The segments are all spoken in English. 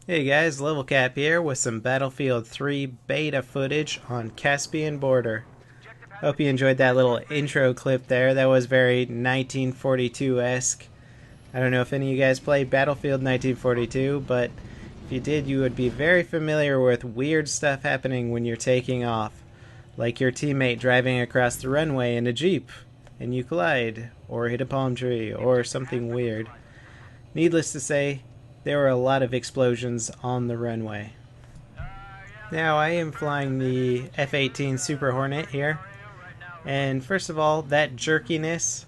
Hey guys, Level Cap here with some Battlefield 3 beta footage on Caspian border. Hope you enjoyed that little intro clip there. That was very 1942-esque. I don't know if any of you guys played Battlefield 1942, but if you did, you would be very familiar with weird stuff happening when you're taking off. Like your teammate driving across the runway in a Jeep, and you collide, or hit a palm tree, or something weird. Needless to say, there were a lot of explosions on the runway. Now I am flying the F-18 Super Hornet here, and first of all, that jerkiness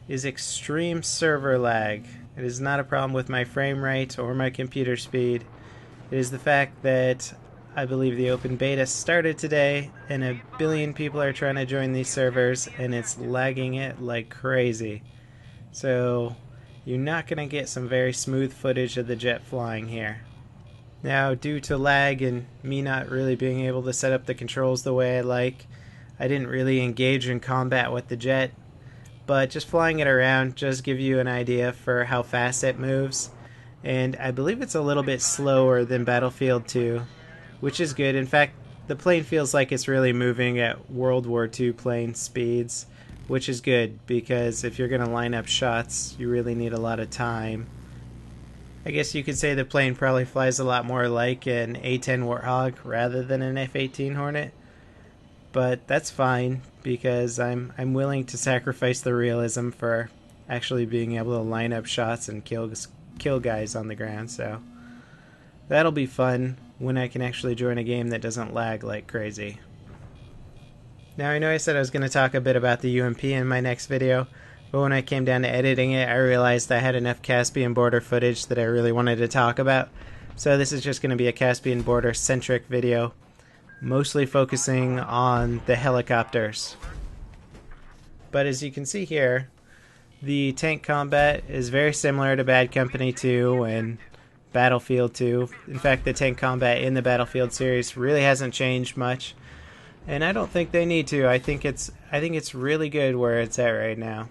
is extreme server lag. It is not a problem with my frame rate or my computer speed. It is the fact that I believe the open beta started today and a billion people are trying to join these servers and it's lagging it like crazy. So you're not going to get some very smooth footage of the jet flying here. Now, due to lag and me not really being able to set up the controls the way I like, I didn't really engage in combat with the jet, but just flying it around just give you an idea for how fast it moves. And I believe it's a little bit slower than Battlefield 2, which is good. In fact, the plane feels like it's really moving at World War II plane speeds, which is good because if you're going to line up shots, you really need a lot of time. I guess you could say the plane probably flies a lot more like an A-10 Warthog rather than an F-18 Hornet, but that's fine because I'm willing to sacrifice the realism for actually being able to line up shots and kill guys on the ground. So that'll be fun when I can actually join a game that doesn't lag like crazy. Now, I know I said I was going to talk a bit about the UMP in my next video, but when I came down to editing it, I realized I had enough Caspian border footage that I really wanted to talk about. So this is just going to be a Caspian border centric video, mostly focusing on the helicopters. But as you can see here, the tank combat is very similar to Bad Company 2 and Battlefield 2. In fact, the tank combat in the Battlefield series really hasn't changed much. And I don't think they need to. I think it's really good where it's at right now.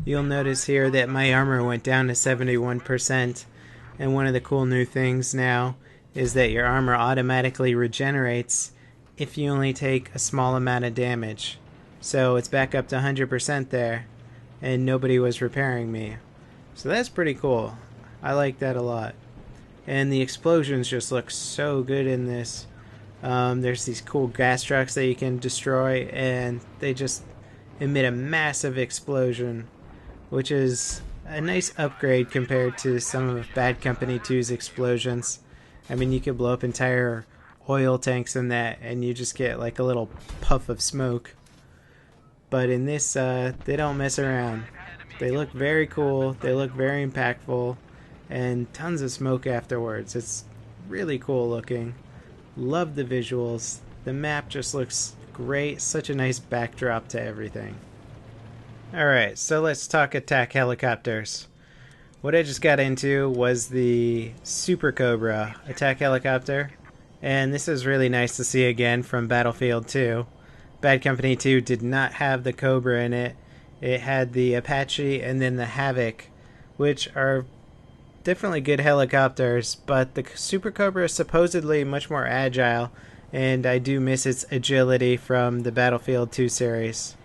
You'll notice here that my armor went down to 71%, and one of the cool new things now is that your armor automatically regenerates if you only take a small amount of damage. So it's back up to 100% there, and nobody was repairing me. So that's pretty cool. I like that a lot. And the explosions just look so good in this. There's these cool gas trucks that you can destroy, and they just emit a massive explosion, which is a nice upgrade compared to some of Bad Company 2's explosions. I mean, you could blow up entire oil tanks in that, and you just get like a little puff of smoke. But in this, they don't mess around. They look very cool, they look very impactful, and tons of smoke afterwards. It's really cool looking. Love the visuals. The map just looks great. Such a nice backdrop to everything. Alright, so let's talk attack helicopters. What I just got into was the Super Cobra attack helicopter. And this is really nice to see again from Battlefield 2. Bad Company 2 did not have the Cobra in it. It had the Apache and then the Havoc, which are definitely good helicopters, but the Super Cobra is supposedly much more agile, and I do miss its agility from the Battlefield 2 series.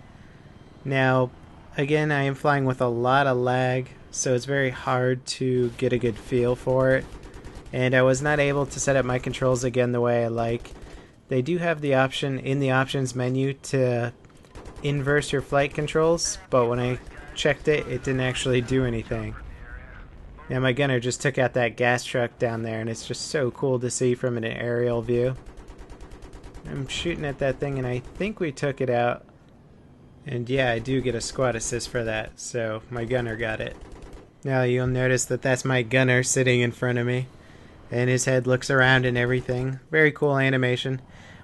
Now, again, I am flying with a lot of lag, so it's very hard to get a good feel for it, and I was not able to set up my controls again the way I like. They do have the option in the options menu to inverse your flight controls, but when I checked it, it didn't actually do anything. Now my gunner just took out that gas truck down there, and it's just so cool to see from an aerial view. I'm shooting at that thing, and I think we took it out. And yeah, I do get a squad assist for that, so my gunner got it. Now you'll notice that that's my gunner sitting in front of me, and his head looks around and everything. Very cool animation.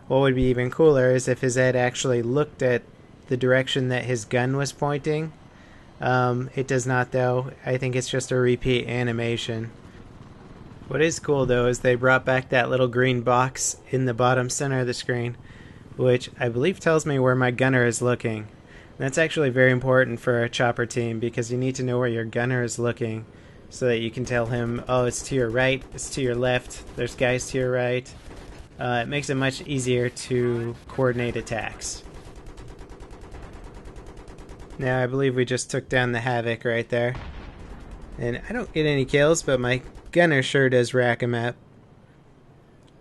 What would be even cooler is if his head actually looked at the direction that his gun was pointing. It does not though. I think it's just a repeat animation. What is cool though is they brought back that little green box in the bottom center of the screen, which I believe tells me where my gunner is looking. And that's actually very important for a chopper team because you need to know where your gunner is looking so that you can tell him, oh, it's to your right, it's to your left, there's guys to your right. It makes it much easier to coordinate attacks. Now I believe we just took down the Havoc right there. And I don't get any kills, but my gunner sure does rack 'em up.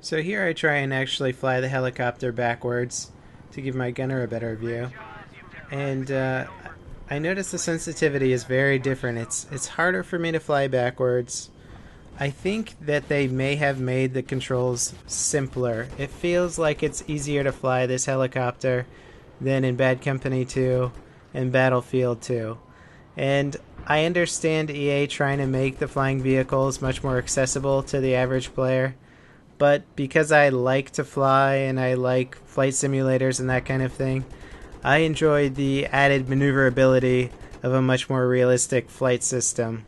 So here I try and actually fly the helicopter backwards to give my gunner a better view. And I notice the sensitivity is very different. It's harder for me to fly backwards. I think that they may have made the controls simpler. It feels like it's easier to fly this helicopter than in Bad Company 2 and Battlefield 2. And I understand EA trying to make the flying vehicles much more accessible to the average player, but because I like to fly and I like flight simulators and that kind of thing, I enjoy the added maneuverability of a much more realistic flight system.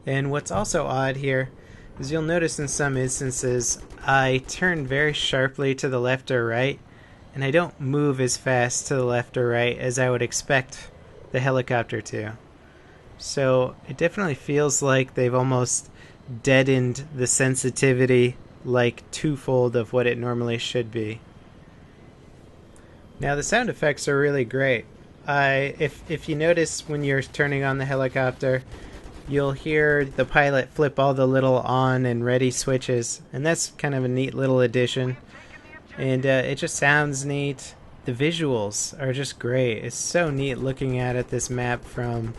And what's also odd here is you'll notice in some instances I turn very sharply to the left or right, and I don't move as fast to the left or right as I would expect the helicopter to. So it definitely feels like they've almost deadened the sensitivity like twofold of what it normally should be. Now the sound effects are really great. If you notice when you're turning on the helicopter, you'll hear the pilot flip all the little on and ready switches, and that's kind of a neat little addition. And it just sounds neat. The visuals are just great. It's so neat looking at this map from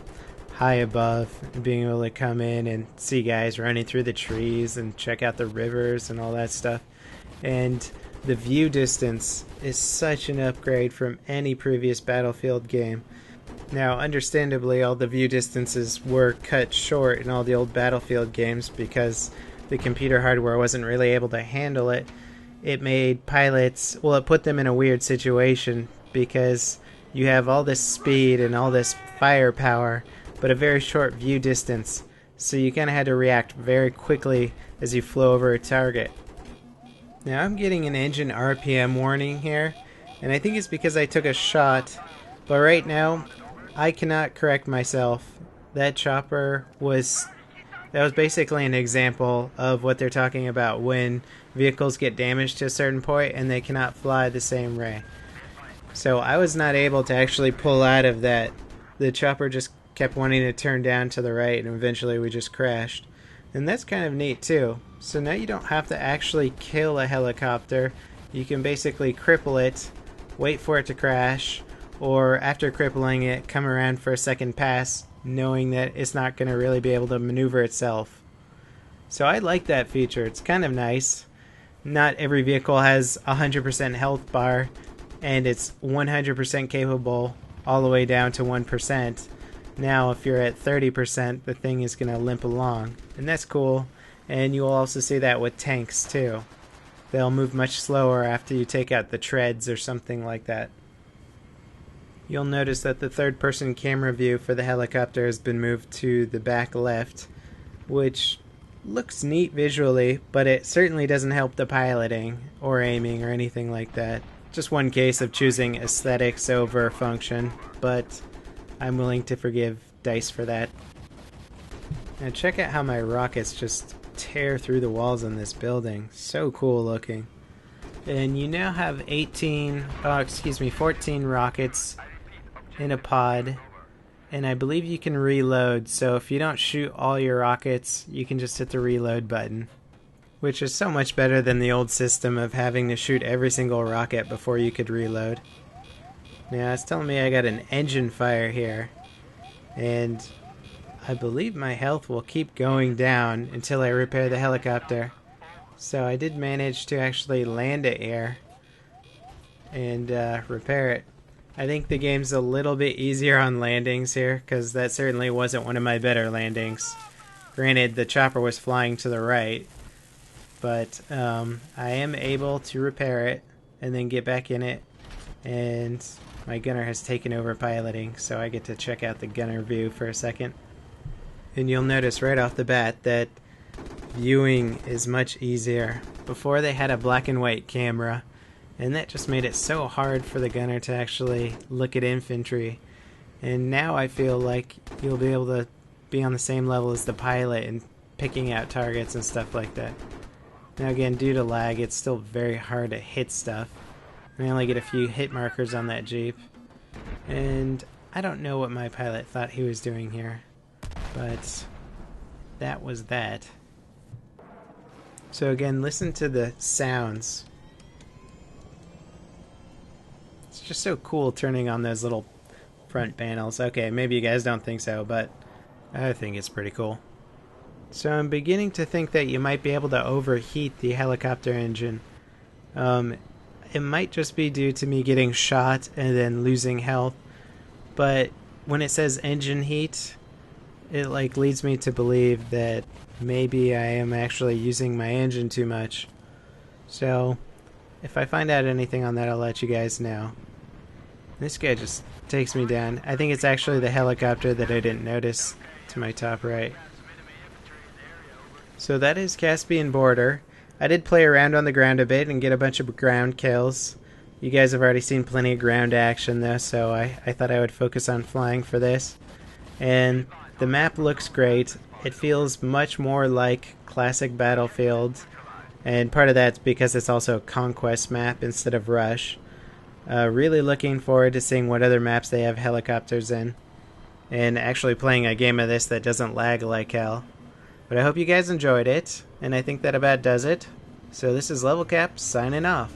high above and being able to come in and see guys running through the trees and check out the rivers and all that stuff. And the view distance is such an upgrade from any previous Battlefield game. Now, understandably, all the view distances were cut short in all the old Battlefield games because the computer hardware wasn't really able to handle it. It made pilots, well, it put them in a weird situation because you have all this speed and all this firepower, but a very short view distance. So you kind of had to react very quickly as you flew over a target. Now I'm getting an engine RPM warning here, and I think it's because I took a shot, but right now I cannot correct myself. That chopper was basically an example of what they're talking about when vehicles get damaged to a certain point and they cannot fly the same way. So I was not able to actually pull out of that. The chopper just kept wanting to turn down to the right, and eventually we just crashed. And that's kind of neat too. So now you don't have to actually kill a helicopter. You can basically cripple it, wait for it to crash, or after crippling it, come around for a second pass, knowing that it's not going to really be able to maneuver itself. So I like that feature. It's kind of nice. Not every vehicle has 100% health bar, and it's 100% capable all the way down to 1%. Now if you're at 30%, the thing is going to limp along, and that's cool. And you'll also see that with tanks too. They'll move much slower after you take out the treads or something like that. You'll notice that the third-person camera view for the helicopter has been moved to the back left, which looks neat visually, but it certainly doesn't help the piloting or aiming or anything like that. Just one case of choosing aesthetics over function, but I'm willing to forgive DICE for that. Now check out how my rockets just tear through the walls in this building. So cool looking. And you now have 14 rockets in a pod, and I believe you can reload, so if you don't shoot all your rockets, you can just hit the reload button, which is so much better than the old system of having to shoot every single rocket before you could reload. Now it's telling me I got an engine fire here, and I believe my health will keep going down until I repair the helicopter. So I did manage to actually land it here and repair it. I think the game's a little bit easier on landings here, because that certainly wasn't one of my better landings. Granted, the chopper was flying to the right, but I am able to repair it and then get back in it, and my gunner has taken over piloting, so I get to check out the gunner view for a second. And you'll notice right off the bat that viewing is much easier. Before they had a black and white camera, and that just made it so hard for the gunner to actually look at infantry. And now I feel like you'll be able to be on the same level as the pilot and picking out targets and stuff like that. Now again, due to lag, it's still very hard to hit stuff. I only get a few hit markers on that Jeep. And I don't know what my pilot thought he was doing here, but that was that. So again, listen to the sounds. It's just so cool turning on those little front panels. Okay, maybe you guys don't think so, but I think it's pretty cool. So I'm beginning to think that you might be able to overheat the helicopter engine. It might just be due to me getting shot and then losing health, but when it says engine heat, it like leads me to believe that maybe I am actually using my engine too much. So if I find out anything on that, I'll let you guys know. This guy just takes me down. I think it's actually the helicopter that I didn't notice to my top right. So that is Caspian border. I did play around on the ground a bit and get a bunch of ground kills. You guys have already seen plenty of ground action though, so I thought I would focus on flying for this. And the map looks great. It feels much more like classic Battlefield, and part of that's because it's also a conquest map instead of rush. Really looking forward to seeing what other maps they have helicopters in, and actually playing a game of this that doesn't lag like hell. But I hope you guys enjoyed it, and I think that about does it. So this is Level Cap signing off.